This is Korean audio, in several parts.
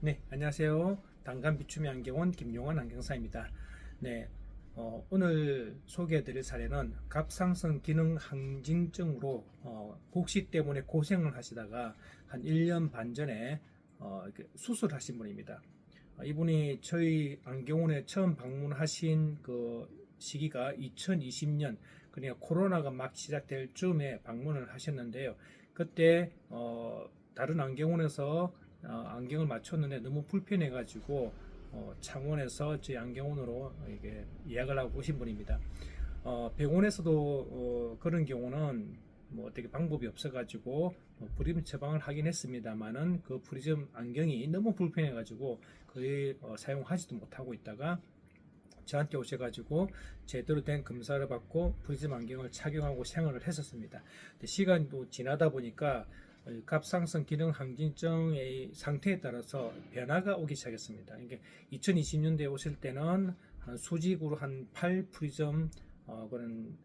네, 안녕하세요. 단감 비춤의 안경원 김용환 안경사입니다. 네, 오늘 소개해드릴 사례는 갑상선 기능 항진증으로 복시 때문에 고생을 하시다가 한 1년 반 전에 이렇게 수술하신 분입니다. 이분이 저희 안경원에 처음 방문하신 그 시기가 2020년, 그러니까 코로나가 막 시작될 즈음에 방문을 하셨는데요. 그때 다른 안경원에서 안경을 맞췄는데 너무 불편해가지고 창원에서 저희 안경원으로 이게 예약을 하고 오신 분입니다. 병원에서도 그런 경우는 뭐 어떻게 방법이 없어가지고 프리즘 처방을 하긴 했습니다만은 그 프리즘 안경이 너무 불편해가지고 거의 사용하지도 못하고 있다가 저한테 오셔가지고 제대로 된 검사를 받고 프리즘 안경을 착용하고 생활을 했었습니다. 시간이 또 지나다 보니까 갑상선 기능 항진증의 상태에 따라서 변화가 오기 시작했습니다. 이게 2020년대에 오실 때는 한 수직으로 한 8 프리즘 그런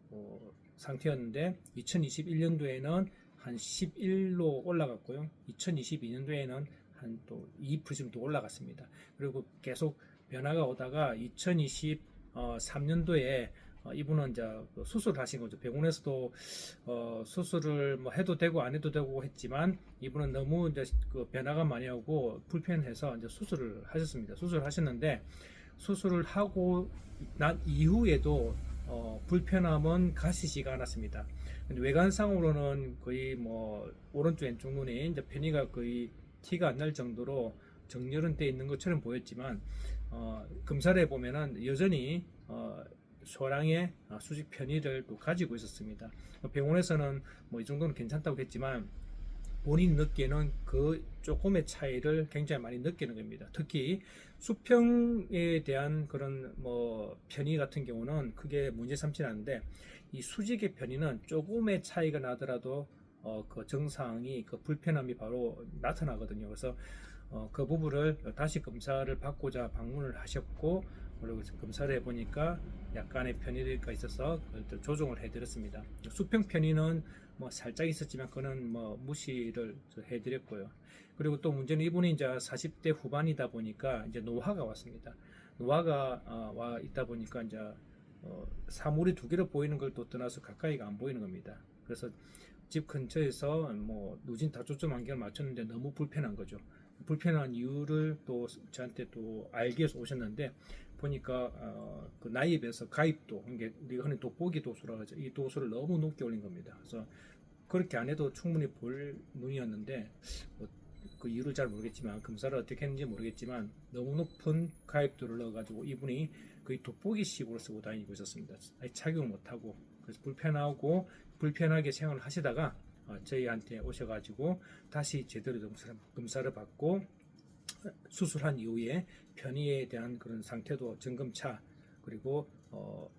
상태였는데 2021년도에는 한 11로 올라갔고요. 2022년도에는 한 또 2 프리즘도 올라갔습니다. 그리고 계속 변화가 오다가 2023년도에 이분은 이제 수술을 하신 거죠. 병원에서도 수술을 뭐 해도 되고 안 해도 되고 했지만 이분은 너무 이제 그 변화가 많이 오고 불편해서 이제 수술을 하셨습니다. 수술을 하셨는데 수술을 하고 난 이후에도 불편함은 가시지가 않았습니다. 근데 외관상으로는 거의 뭐 오른쪽 왼쪽 눈에 이제 편의가 거의 티가 안 날 정도로 정렬은 돼 있는 것처럼 보였지만 검사를 해보면은 여전히 소량의 수직 편의를 또 가지고 있었습니다. 병원에서는 뭐 이 정도는 괜찮다고 했지만 본인 느끼는 그 조금의 차이를 굉장히 많이 느끼는 겁니다. 특히 수평에 대한 그런 뭐 편의 같은 경우는 크게 문제 삼지 않는데 이 수직의 편의는 조금의 차이가 나더라도 그 증상이 그 불편함이 바로 나타나거든요. 그래서 그 부분을 다시 검사를 받고자 방문을 하셨고 그리고 검사를 해보니까 약간의 편의가 있어서 조정을 해드렸습니다. 수평 편의는 뭐 살짝 있었지만 그는 뭐 무시를 해드렸고요. 그리고 또 문제는 이분이 이제 40대 후반이다 보니까 이제 노화가 왔습니다. 노화가 와 있다 보니까 이제 사물이 두 개로 보이는 걸 또 떠나서 가까이가 안 보이는 겁니다. 그래서 집 근처에서 뭐 누진 다초점 안경을 맞췄는데 너무 불편한 거죠. 불편한 이유를 또 저한테 또 알기 위해서 오셨는데 보니까 그 나이에 비해서 가입도 이게 우리가 흔히 돋보기 도수라고 하죠. 이 도수를 너무 높게 올린 겁니다. 그래서 그렇게 안 해도 충분히 볼 눈이었는데 그 이유를 잘 모르겠지만 검사를 어떻게 했는지 모르겠지만 너무 높은 가입도를 넣어가지고 이분이 거의 돋보기식으로 쓰고 다니고 있었습니다. 아예 착용을 못하고 그래서 불편하고 불편하게 생활을 하시다가 저희한테 오셔가지고 다시 제대로 검사를 받고 수술한 이후에 편의에 대한 그런 상태도 점검차 그리고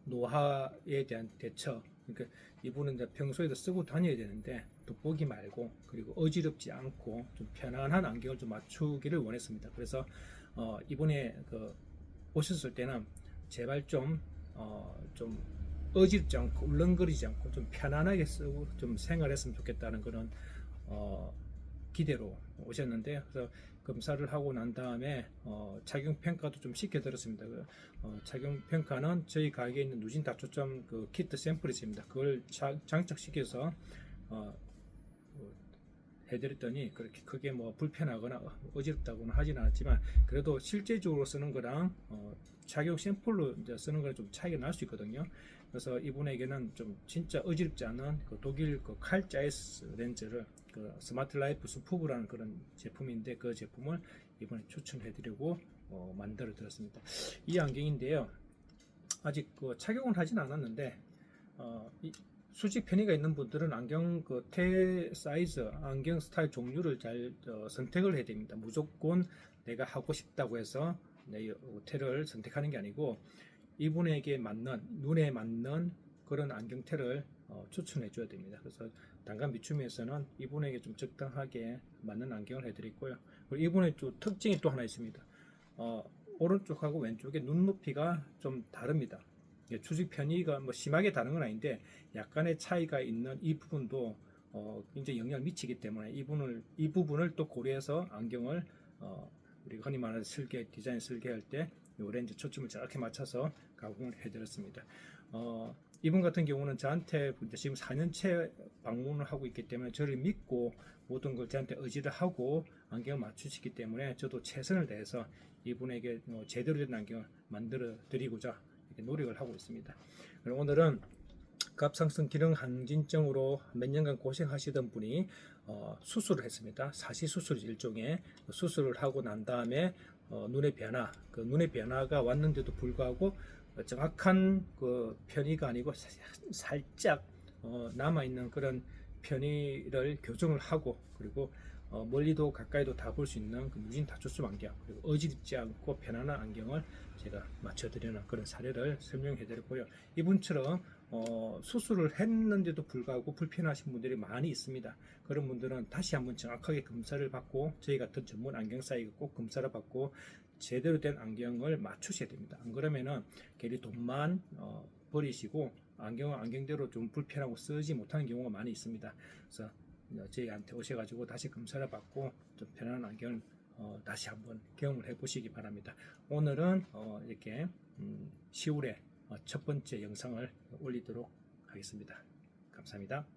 노화에 대한 대처. 그러니까 이분은 이제 평소에도 쓰고 다녀야 되는데 돋보기 말고 그리고 어지럽지 않고 좀 편안한 안경을 좀 맞추기를 원했습니다. 그래서 이번에 그 오셨을 때는 제발 좀 어지럽지 않고 울렁거리지 않고 좀 편안하게 쓰고 좀 생활했으면 좋겠다는 그런 기대로 오셨는데 그래서 검사를 하고 난 다음에 착용 평가도 좀 쉽게 들었습니다. 착용 평가는 저희 가게에 있는 누진 다초점 그 키트 샘플이 있습니다. 그걸 장착시켜서 해드렸더니 그렇게 크게 뭐 불편하거나 어지럽다고는 하진 않았지만 그래도 실제적으로 쓰는 거랑 착용 샘플로 이제 쓰는 거랑 좀 차이가 날 수 있거든요. 그래서 이분에게는 좀 진짜 어지럽지 않은 그 독일 그 칼 자이스 렌즈를 그 스마트 라이프 수프브라는 그런 제품인데 그 제품을 이번에 추천해드리고 만들어 드렸습니다. 이 안경인데요. 아직 그 착용을 하진 않았는데 수직 편의가 있는 분들은 안경 테 사이즈, 안경 스타일 종류를 잘 선택을 해야 됩니다. 무조건 내가 하고 싶다고 해서 내 테를 선택하는 게 아니고 이분에게 맞는 눈에 맞는 그런 안경테를 추천해 줘야 됩니다. 그래서 단감 비춤에서는 이분에게 좀 적당하게 맞는 안경을 해드리고요. 그리고 이분의 또 특징이 또 하나 있습니다. 오른쪽하고 왼쪽의 눈높이가 좀 다릅니다. 추직 편의가 뭐 심하게 다른 건 아닌데 약간의 차이가 있는 이 부분도 굉장히 영향을 미치기 때문에 이 부분을 또 고려해서 안경을 우리가 흔히 말하는 디자인 설계할 때 요 렌즈 초점을 정확히 맞춰서 가공을 해드렸습니다. 이분 같은 경우는 저한테 이제 지금 4년째 방문을 하고 있기 때문에 저를 믿고 모든 걸 저한테 의지를 하고 안경을 맞추시기 때문에 저도 최선을 다해서 이분에게 제대로 된 안경을 만들어 드리고자 이렇게 노력을 하고 있습니다. 그럼 오늘은 갑상선 기능 항진증으로 몇 년간 고생하시던 분이 수술을 했습니다. 사시 수술 일종의 수술을 하고 난 다음에 눈의 변화, 그 눈의 변화가 왔는데도 불구하고 정확한 그 편의가 아니고 살짝 남아 있는 그런 편의를 교정을 하고, 그리고 멀리도 가까이도 다 볼 수 있는 그 무진 다초점 안경, 그리고 어지럽지 않고 편안한 안경을 제가 맞춰드리는 그런 사례를 설명해드렸고요. 이분처럼 수술을 했는데도 불구하고 불편하신 분들이 많이 있습니다. 그런 분들은 다시 한번 정확하게 검사를 받고, 저희 같은 전문 안경사에게 꼭 검사를 받고 제대로 된 안경을 맞추셔야 됩니다. 안 그러면은 괜히 돈만 버리시고 안경은 안경대로 좀 불편하고 쓰지 못하는 경우가 많이 있습니다. 그래서 저희한테 오셔가지고 다시 검사를 받고 좀 편안한 안경을 다시 한번 경험을 해보시기 바랍니다. 오늘은 이렇게 10월에 첫 번째 영상을 올리도록 하겠습니다. 감사합니다.